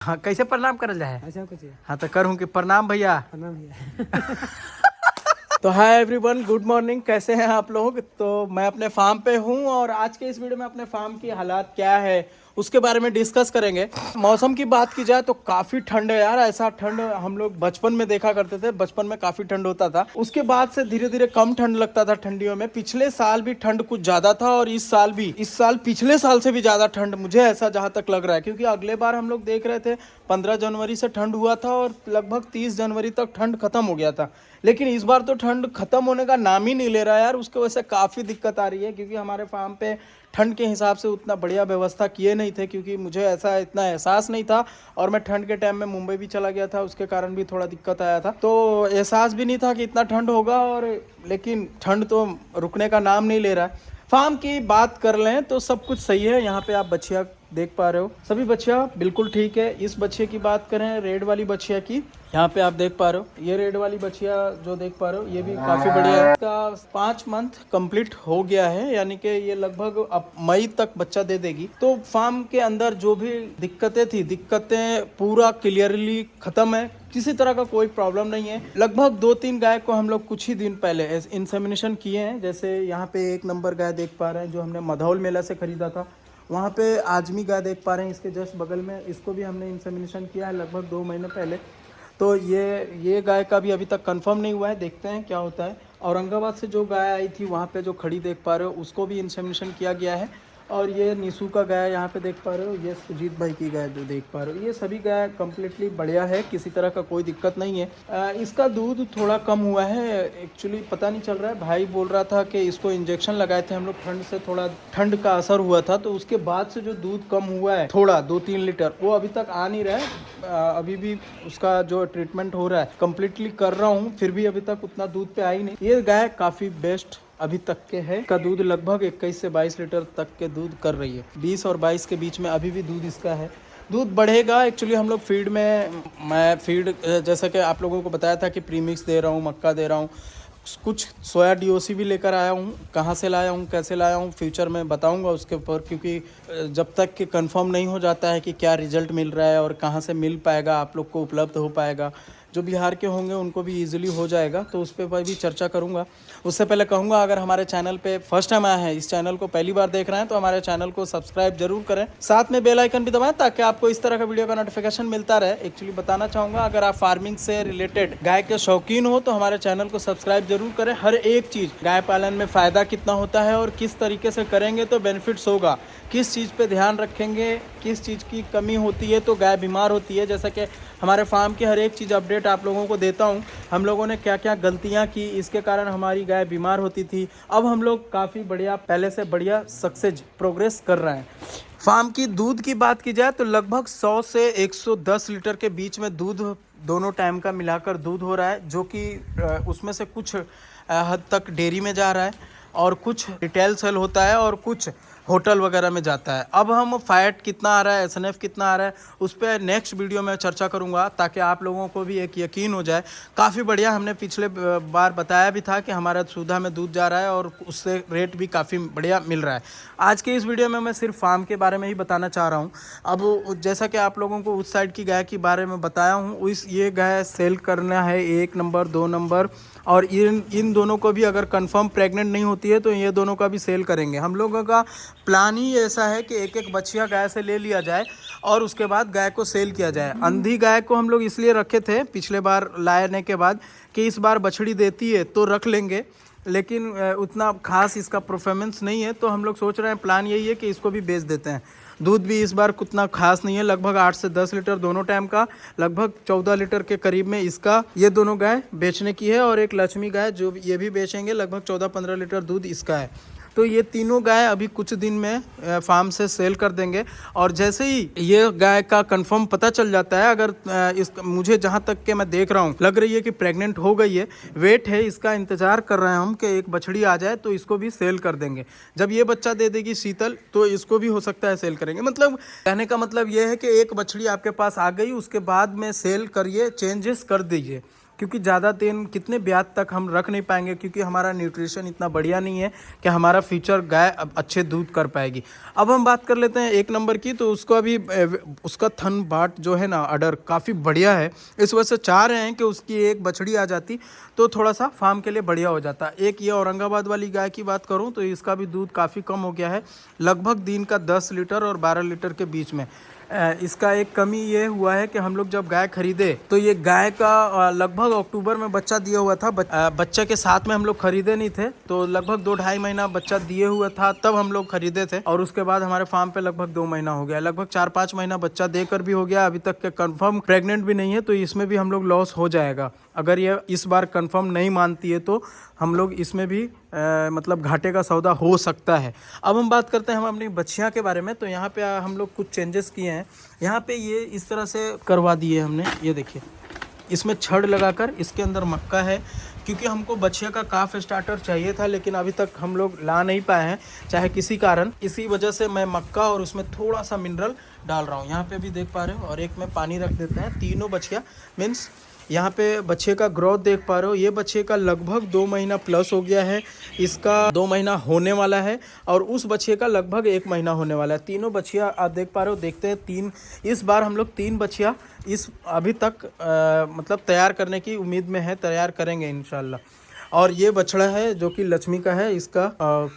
हाँ, कैसे प्रणाम करल जाए? ऐसा कुछ है। हाँ तो करूँ कि प्रणाम भैया। प्रणाम भैया। तो हाय एवरीवन, गुड मॉर्निंग। कैसे हैं आप लोग? तो मैं अपने फार्म पे हूँ और आज के इस वीडियो में अपने फार्म की हालात क्या है उसके बारे में डिस्कस करेंगे। मौसम की बात की जाए तो काफ़ी ठंड है यार। ऐसा ठंड हम लोग बचपन में देखा करते थे। बचपन में काफ़ी ठंड होता था, उसके बाद से धीरे धीरे कम ठंड लगता था ठंडियों में। पिछले साल भी ठंड कुछ ज़्यादा था और इस साल भी, इस साल पिछले साल से भी ज़्यादा ठंड मुझे ऐसा जहाँ तक लग रहा है, क्योंकि अगले बार हम लोग देख रहे थे 15 जनवरी से ठंड हुआ था और लगभग 30 जनवरी तक ठंड खत्म हो गया था। लेकिन इस बार तो ठंड खत्म होने का नाम ही नहीं ले रहा है यार। उसके वजह से काफ़ी दिक्कत आ रही है, क्योंकि हमारे फार्म पे ठंड के हिसाब से उतना बढ़िया व्यवस्था किए नहीं थे, क्योंकि मुझे ऐसा इतना एहसास नहीं था। और मैं ठंड के टाइम में मुंबई भी चला गया था, उसके कारण भी थोड़ा दिक्कत आया था। तो एहसास भी नहीं था कि इतना ठंड होगा, और लेकिन ठंड तो रुकने का नाम नहीं ले रहा है। फार्म की बात कर लें तो सब कुछ सही है। यहाँ पे आप बछिया देख पा रहे हो, सभी बछिया बिल्कुल ठीक है। इस बछिया की बात करें, रेड वाली बछिया की, यहाँ पे आप देख पा रहे हो, ये रेड वाली बछिया जो देख पा रहे हो ये भी काफ़ी बढ़िया है। इसका 5 मंथ कंप्लीट हो गया है, यानी कि ये लगभग अब मई तक बच्चा दे देगी। तो फार्म के अंदर जो भी दिक्कतें थी, दिक्कतें पूरा क्लियरली खत्म है। किसी तरह का कोई प्रॉब्लम नहीं है। लगभग 2-3 गाय को हम लोग कुछ ही दिन पहले इंसेमिनेशन किए हैं। जैसे यहाँ पे 1 नंबर गाय देख पा रहे हैं जो हमने मधौल मेला से खरीदा था। वहाँ पे आजमी गाय देख पा रहे हैं इसके जस्ट बगल में, इसको भी हमने इंसेमिनेशन किया है लगभग 2 महीने पहले। तो ये गाय का भी अभी तक कंफर्म नहीं हुआ है, देखते हैं क्या होता है। औरंगाबाद से जो गाय आई थी वहाँ पे जो खड़ी देख पा रहे हो उसको भी इंसेमिनेशन किया गया है। और ये निशु का गाय यहाँ पे देख पा रहे हो, ये सुजीत भाई की गाय जो देख पा रहे हो, ये सभी गाय कम्प्लीटली बढ़िया है, किसी तरह का कोई दिक्कत नहीं है। इसका दूध थोड़ा कम हुआ है एक्चुअली, पता नहीं चल रहा है। भाई बोल रहा था कि इसको इंजेक्शन लगाए थे हम लोग, ठंड से थोड़ा ठंड का असर हुआ था, तो उसके बाद से जो दूध कम हुआ है थोड़ा 2-3 लीटर, वो अभी तक आ नहीं रहा है। अभी भी उसका जो ट्रीटमेंट हो रहा है कम्प्लीटली कर रहा हूँ, फिर भी अभी तक उतना दूध पे आई नहीं। ये गाय काफ़ी बेस्ट अभी तक के है। का दूध लगभग 21 से 22 लीटर तक के दूध कर रही है। 20 और 22 के बीच में अभी भी दूध इसका है। दूध बढ़ेगा। एक्चुअली हम लोग फीड में, मैं फीड जैसा कि आप लोगों को बताया था कि प्रीमिक्स दे रहा हूँ, मक्का दे रहा हूँ, कुछ सोया डीओसी भी लेकर आया हूँ। कहाँ से लाया हूँ, कैसे लाया हूँ, फ्यूचर में बताऊँगा उसके ऊपर, क्योंकि जब तक कि कंफर्म नहीं हो जाता है कि क्या रिजल्ट मिल रहा है और कहाँ से मिल पाएगा, आप लोग को उपलब्ध हो पाएगा, जो बिहार के होंगे उनको भी इजीली हो जाएगा, तो उस पर भी चर्चा करूँगा। उससे पहले कहूँगा, अगर हमारे चैनल पे फर्स्ट टाइम आया है, इस चैनल को पहली बार देख रहे हैं, तो हमारे चैनल को सब्सक्राइब जरूर करें, साथ में बेल आइकन भी दबाएं ताकि आपको इस तरह का वीडियो का नोटिफिकेशन मिलता रहे। एक्चुअली बताना चाहूँगा, अगर आप फार्मिंग से रिलेटेड गाय के शौकीन हो तो हमारे चैनल को सब्सक्राइब जरूर करें। हर एक चीज़, गाय पालन में फ़ायदा कितना होता है और किस तरीके से करेंगे तो बेनिफिट्स होगा, किस चीज़ पे ध्यान रखेंगे, किस चीज़ की कमी होती है तो गाय बीमार होती है, जैसा कि हमारे फार्म की हर एक चीज़ अपडेट आप लोगों को देता हूँ। हम लोगों ने क्या क्या गलतियाँ की, इसके कारण हमारी गाय बीमार होती थी, अब हम लोग काफ़ी बढ़िया, पहले से बढ़िया सक्सेस प्रोग्रेस कर रहे हैं। फार्म की दूध की बात की जाए तो लगभग 100 से 110 लीटर के बीच में दूध दोनों टाइम का मिलाकर दूध हो रहा है, जो कि उसमें से कुछ हद तक डेयरी में जा रहा है और कुछ रिटेल सेल होता है और कुछ होटल वगैरह में जाता है। अब हम फैट कितना आ रहा है, एसएनएफ कितना आ रहा है, उस पर नेक्स्ट वीडियो में चर्चा करूंगा, ताकि आप लोगों को भी एक यकीन हो जाए। काफ़ी बढ़िया, हमने पिछले बार बताया भी था कि हमारा सुधा में दूध जा रहा है और उससे रेट भी काफ़ी बढ़िया मिल रहा है। आज के इस वीडियो में मैं सिर्फ फार्म के बारे में ही बताना चाह रहा हूँ। अब जैसा कि आप लोगों को उस साइड की गाय के बारे में बताया हूँ, ये गाय सेल करना है 1 नंबर 2 नंबर, और इन दोनों को भी अगर कंफर्म प्रेग्नेंट नहीं होती है तो ये दोनों का भी सेल करेंगे। हम लोगों का प्लान ही ऐसा है कि एक एक बछिया गाय से ले लिया जाए और उसके बाद गाय को सेल किया जाए। अंधी गाय को हम लोग इसलिए रखे थे पिछले बार लाने के बाद कि इस बार बछड़ी देती है तो रख लेंगे, लेकिन उतना खास इसका परफॉर्मेंस नहीं है, तो हम लोग सोच रहे हैं, प्लान यही है कि इसको भी बेच देते हैं। दूध भी इस बार उतना खास नहीं है, लगभग 8 से 10 लीटर दोनों टाइम का, लगभग 14 लीटर के करीब में इसका ये दोनों गाय बेचने की है, और एक लक्ष्मी गाय जो ये भी बेचेंगे, लगभग 14-15 लीटर दूध इसका है। तो ये तीनों गाय अभी कुछ दिन में फार्म से सेल कर देंगे। और जैसे ही ये गाय का कंफर्म पता चल जाता है, अगर मुझे जहाँ तक के मैं देख रहा हूँ लग रही है कि प्रेग्नेंट हो गई है, वेट है इसका, इंतजार कर रहे हैं हम कि एक बछड़ी आ जाए तो इसको भी सेल कर देंगे। जब ये बच्चा दे देगी शीतल तो इसको भी हो सकता है सेल करेंगे। मतलब कहने का मतलब ये है कि एक बछड़ी आपके पास आ गई, उसके बाद में सेल करिए, चेंजेस कर दीजिए। क्योंकि ज़्यादा दिन कितने ब्याज तक हम रख नहीं पाएंगे, क्योंकि हमारा न्यूट्रिशन इतना बढ़िया नहीं है कि हमारा फ्यूचर गाय अब अच्छे दूध कर पाएगी। अब हम बात कर लेते हैं 1 नंबर की, तो उसको अभी उसका थन बाट जो है ना अडर काफ़ी बढ़िया है। इस वजह से चाह रहे हैं कि उसकी एक बछड़ी आ जाती तो थोड़ा सा फार्म के लिए बढ़िया हो जाता। एक ये औरंगाबाद वाली गाय की बात करूँ तो इसका भी दूध काफ़ी कम हो गया है, लगभग दिन का 10 लीटर और 12 लीटर के बीच में। इसका एक कमी ये हुआ है कि हम लोग जब गाय खरीदे तो ये गाय का लगभग अक्टूबर में बच्चा दिया हुआ था। बच्चे के साथ में हम लोग खरीदे नहीं थे, तो लगभग 2-2.5 महीना बच्चा दिए हुआ था तब हम लोग खरीदे थे, और उसके बाद हमारे फार्म पे लगभग 2 महीना हो गया, लगभग 4-5 महीना बच्चा देकर भी हो गया। अभी तक के कंफर्म प्रेग्नेंट भी नहीं है, तो इसमें भी हम लोग लॉस हो जाएगा। अगर ये इस बार कंफर्म नहीं मानती है तो हम लोग इसमें भी मतलब घाटे का सौदा हो सकता है। अब हम बात करते हैं हम अपनी बच्चियाँ के बारे में। तो यहाँ पे हम लोग कुछ चेंजेस किए हैं। यहाँ पे ये इस तरह से करवा दिए हमने, ये देखिए इसमें छड़ लगाकर इसके अंदर मक्का है, क्योंकि हमको बछिया का काफ स्टार्टर चाहिए था, लेकिन अभी तक हम लोग ला नहीं पाए हैं चाहे किसी कारण। इसी वजह से मैं मक्का और उसमें थोड़ा सा मिनरल डाल रहा हूँ। यहाँ पे भी देख पा रहे हो, और एक में पानी रख देते हैं। तीनों बछिया मीन्स यहाँ पे बच्चे का ग्रोथ देख पा रहे हो, ये बच्चे का लगभग 2 महीना प्लस हो गया है, इसका 2 महीना होने वाला है, और उस बच्चे का लगभग 1 महीना होने वाला है। तीनों बच्चियाँ आप देख पा रहे हो। देखते हैं 3 इस बार हम लोग 3 बच्चियाँ इस अभी तक मतलब तैयार करने की उम्मीद में है, तैयार करेंगे इंशाल्लाह। और ये बछड़ा है जो कि लक्ष्मी का है, इसका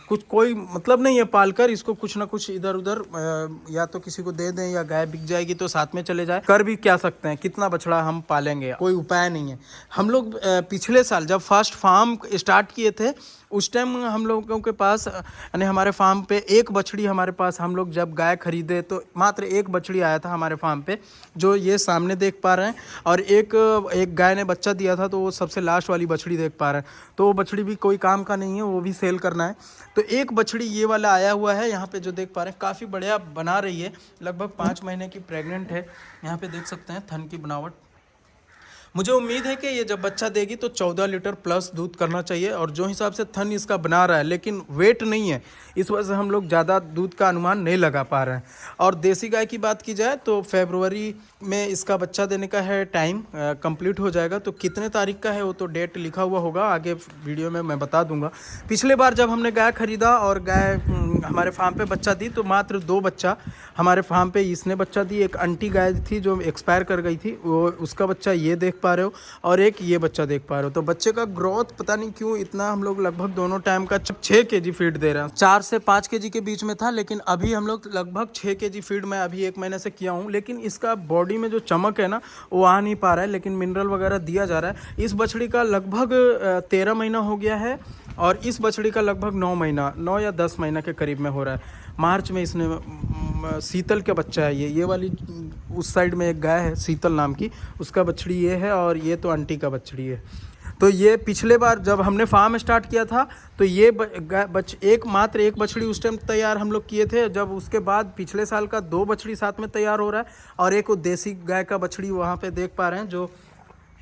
कुछ कोई मतलब नहीं है पालकर, इसको कुछ ना कुछ इधर उधर या तो किसी को दे दें या गाय बिक जाएगी तो साथ में चले जाए, कर भी क्या सकते हैं, कितना बछड़ा हम पालेंगे, कोई उपाय नहीं है। हम लोग पिछले साल जब फर्स्ट फार्म स्टार्ट किए थे उस टाइम हम लोगों के पास यानी हमारे फार्म पे एक बछड़ी, हमारे पास हम लोग जब गाय खरीदे तो मात्र एक बछड़ी आया था हमारे फार्म पे, जो ये सामने देख पा रहे हैं, और एक गाय ने बच्चा दिया था, तो वो सबसे लास्ट वाली बछड़ी देख पा रहे हैं। तो वो बछड़ी भी कोई काम का नहीं है, वो भी सेल करना है। तो एक बछड़ी ये वाला आया हुआ है, यहाँ पे जो देख पा रहे हैं काफ़ी बढ़िया बना रही है, लगभग 5 महीने की प्रेग्नेंट है। यहाँ पे देख सकते हैं थन की बनावट। मुझे उम्मीद है कि ये जब बच्चा देगी तो 14 लीटर प्लस दूध करना चाहिए, और जो हिसाब से थन इसका बना रहा है, लेकिन वेट नहीं है, इस वजह से हम लोग ज़्यादा दूध का अनुमान नहीं लगा पा रहे हैं। और देसी गाय की बात की जाए तो फरवरी में इसका बच्चा देने का है टाइम, कंप्लीट हो जाएगा। तो कितने तारीख का है वो तो डेट लिखा हुआ होगा, आगे वीडियो में मैं बता दूंगा। पिछले बार जब हमने गाय खरीदा और गाय हमारे फार्म पे बच्चा दी तो मात्र 2 बच्चा हमारे फार्म पे इसने बच्चा दी। एक अंटी गाय थी जो एक्सपायर कर गई थी, वो उसका बच्चा ये देख पा रहे हो, और एक ये बच्चा देख पा रहे हो। तो बच्चे का ग्रोथ पता नहीं क्यों इतना, हम लोग लगभग दोनों टाइम का 6 kg फीड दे रहे हैं, 4 से 5 kg के बीच में था, लेकिन अभी हम लोग लगभग 6 kg फीड मैं अभी 1 महीने से किया हूँ। लेकिन इसका बॉडी में जो चमक है ना वो आ नहीं पा रहा है, लेकिन मिनरल वगैरह दिया जा रहा है। इस बछड़ी का लगभग 13 महीना हो गया है, और इस बछड़ी का लगभग 9 या 10 महीना के करीब में हो रहा है। मार्च में इसने शीतल का बच्चा है, ये वाली उस साइड में एक गाय है शीतल नाम की, उसका बछड़ी ये है, और ये तो आंटी का बछड़ी है। तो ये पिछले बार जब हमने फार्म स्टार्ट किया था तो ये मात्र एक बछड़ी उस टाइम तैयार हम लोग किए थे। जब उसके बाद पिछले साल का 2 बछड़ी साथ में तैयार हो रहा है, और एक वो देसी गाय का बछड़ी वहाँ पे देख पा रहे हैं, जो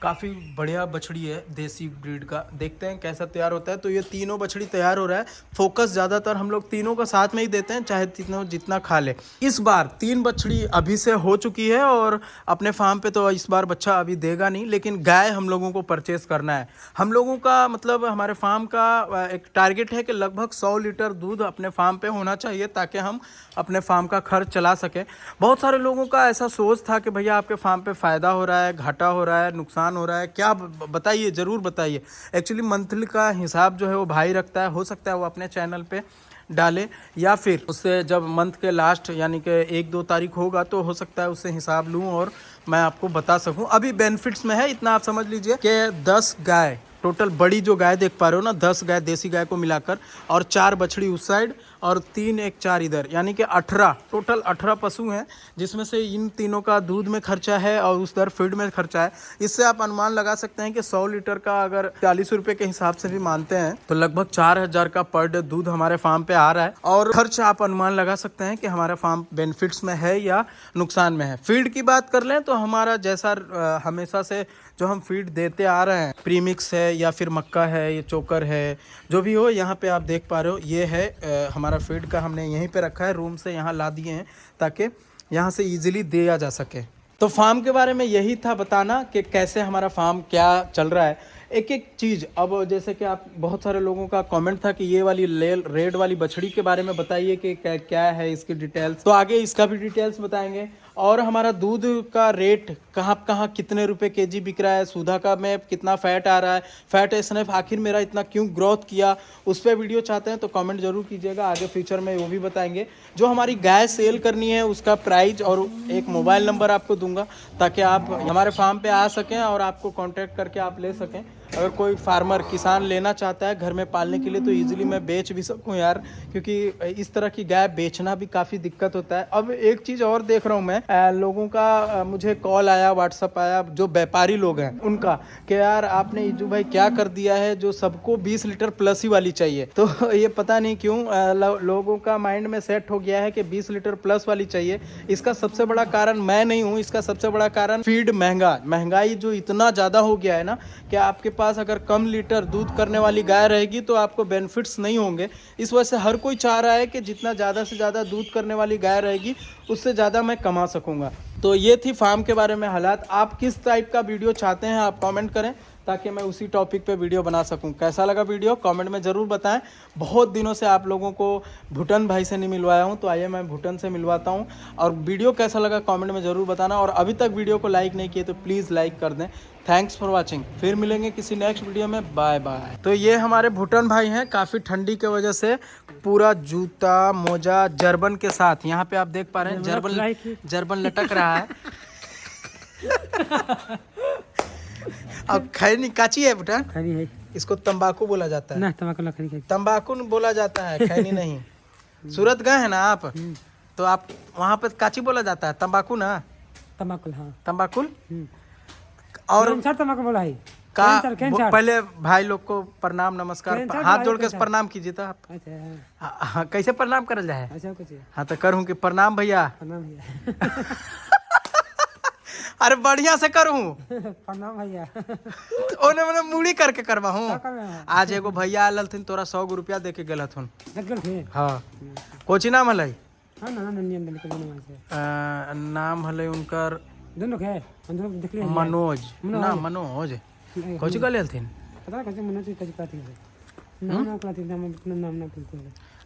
काफ़ी बढ़िया बछड़ी है देसी ब्रीड का। देखते हैं कैसा तैयार होता है। तो ये तीनों बछड़ी तैयार हो रहा है। फोकस ज़्यादातर हम लोग तीनों का साथ में ही देते हैं, चाहे जितना खा ले। इस बार 3 बछड़ी अभी से हो चुकी है, और अपने फार्म पे तो इस बार बच्चा अभी देगा नहीं, लेकिन गाय हम लोगों को परचेस करना है। हम लोगों का मतलब हमारे फार्म का एक टारगेट है कि लगभग 100 लीटर दूध अपने फार्म पे होना चाहिए, ताकि हम अपने फार्म का खर्च चला सकें। बहुत सारे लोगों का ऐसा सोच था कि भैया आपके फार्म पे फ़ायदा हो रहा है, घाटा हो रहा है, नुकसान हो रहा है, क्या बताइए, ज़रूर बताइए। एक्चुअली मंथली का हिसाब जो है वो भाई रखता है, हो सकता है वो अपने चैनल पे डाले, या फिर उससे जब मंथ के लास्ट यानी कि 1-2 तारीख होगा तो हो सकता है उससे हिसाब लूँ और मैं आपको बता सकूँ। अभी बेनिफिट्स में है इतना, आप समझ लीजिए कि 10 गाय टोटल, बड़ी जो गाय देख पा रहे हो ना, 10 गाय देसी गाय को मिलाकर, और 4 बछड़ी उस साइड और 3 एक 4 इधर, यानी कि 18 टोटल 18 पशु हैं, जिसमें से इन तीनों का दूध में खर्चा है और उस दर फीड में खर्चा है। इससे आप अनुमान लगा सकते हैं कि 100 लीटर का अगर 40 रुपये के हिसाब से भी मानते हैं तो लगभग 4000 का पर डे दूध हमारे फार्म पे आ रहा है। और खर्च आप अनुमान लगा सकते हैं कि हमारा फार्म बेनिफिट्स में है या नुकसान में है। फीड की बात कर लें तो हमारा जैसा हमेशा से जो हम फीड देते आ रहे हैं, प्रीमिक्स है या फिर मक्का है, ये चोकर है, जो भी हो, यहाँ पे आप देख पा रहे हो ये है हमारा फीड का, हमने यहीं पे रखा है, रूम से यहाँ ला दिए हैं ताकि यहाँ से इजीली दिया जा सके। तो फार्म के बारे में यही था बताना कि कैसे हमारा फार्म क्या चल रहा है, एक एक चीज़। अब जैसे कि आप बहुत सारे लोगों का कमेंट था कि ये वाली रेड वाली बछड़ी के बारे में बताइए कि क्या है इसकी डिटेल्स, तो आगे इसका भी डिटेल्स बताएंगे। और हमारा दूध का रेट कहाँ कहाँ कितने रुपए केजी बिक रहा है, सुधा का में कितना फैट आ रहा है, फैट एसएनएफ आखिर मेरा इतना क्यों ग्रोथ किया, उस पर वीडियो चाहते हैं तो कमेंट जरूर कीजिएगा, आगे फ्यूचर में वो भी बताएंगे। जो हमारी गाय सेल करनी है उसका प्राइस और एक मोबाइल नंबर आपको दूंगा ताकि आप हमारे फार्म पे आ सकें और आपको कॉन्टैक्ट करके आप ले सकें। अगर कोई फार्मर किसान लेना चाहता है घर में पालने के लिए तो इजीली मैं बेच भी सकूं यार, क्योंकि इस तरह की गाय बेचना भी काफ़ी दिक्कत होता है। अब एक चीज़ और देख रहा हूं मैं, लोगों का मुझे कॉल आया, व्हाट्सअप आया, जो व्यापारी लोग हैं उनका, कि यार आपने इजू भाई क्या कर दिया है जो सबको 20 लीटर प्लस ही वाली चाहिए। तो ये पता नहीं क्यों लोगों का माइंड में सेट हो गया है कि 20 लीटर प्लस वाली चाहिए। इसका सबसे बड़ा कारण मैं नहीं हूँ, इसका सबसे बड़ा कारण फीड महंगाई जो इतना ज़्यादा हो गया है ना कि आपके पास अगर कम लीटर दूध करने वाली गाय रहेगी तो आपको बेनिफिट्स नहीं होंगे। इस वजह से हर कोई चाह रहा है कि जितना ज़्यादा से ज़्यादा दूध करने वाली गाय रहेगी उससे ज़्यादा मैं कमा सकूंगा। तो ये थी फार्म के बारे में हालात। आप किस टाइप का वीडियो चाहते हैं आप कमेंट करें ताकि मैं उसी टॉपिक पे वीडियो बना सकूं। कैसा लगा वीडियो कमेंट में ज़रूर बताएं। बहुत दिनों से आप लोगों को भूटन भाई से नहीं मिलवाया हूं, तो आइए मैं भूटन से मिलवाता हूं। और वीडियो कैसा लगा कमेंट में ज़रूर बताना, और अभी तक वीडियो को लाइक नहीं किए तो प्लीज़ लाइक कर दें। थैंक्स फॉर वॉचिंग, फिर मिलेंगे किसी नेक्स्ट वीडियो में, बाय बाय। तो ये हमारे भूटन भाई हैं, काफ़ी ठंडी की वजह से पूरा जूता मोजा जर्बन के साथ, यहाँ पे आप देख पा रहे हैं जर्बन लटक रहा है। अब खैनी काची है बेटा, खैनी है, इसको तंबाकू बोला जाता है ना तंबाकू ना खैनी, तंबाकू बोला जाता है, खैनी नहीं। सूरत गए हैं ना आप, तो आप वहाँ पे काची बोला जाता है, तंबाकू ना, तंबाकू, हाँ तंबाकू। और तंबाकू बोला है पहले भाई लोग को प्रणाम नमस्कार, हाथ जोड़ के प्रणाम कीजिए। तो आप कैसे प्रणाम करल जाए? हाँ तो करूँ कि प्रणाम भैया, अरे बढ़िया से करूँ प्रणाम भैया, ओने मैंने मुड़ी करके करवा हूँ। आज एगो भैया आल हथिन, तोरा 100 रुपया दे के गल हथुन। हाँ, कोची नाम हलै? नाम हलै उनकर मनोज ना, मनोज कोची गल हथिन?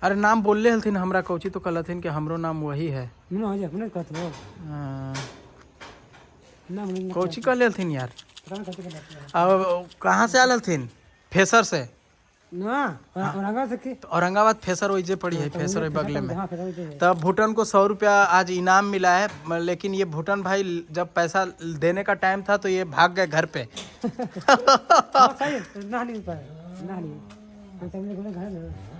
अरे नाम बोलले हथिन हमरा, कोची तो कल हथिन कि हमरो नाम वही है। कोची कह लेथिन यार? अब कहाँ से आल हथिन? फेसर से। औरंगाबाद फेसर वही पड़ी है, फेसर बगले में। तब भूटन को 100 रुपया आज इनाम मिला है, लेकिन ये भूटन भाई जब पैसा देने का टाइम था तो ये भाग गए घर पे।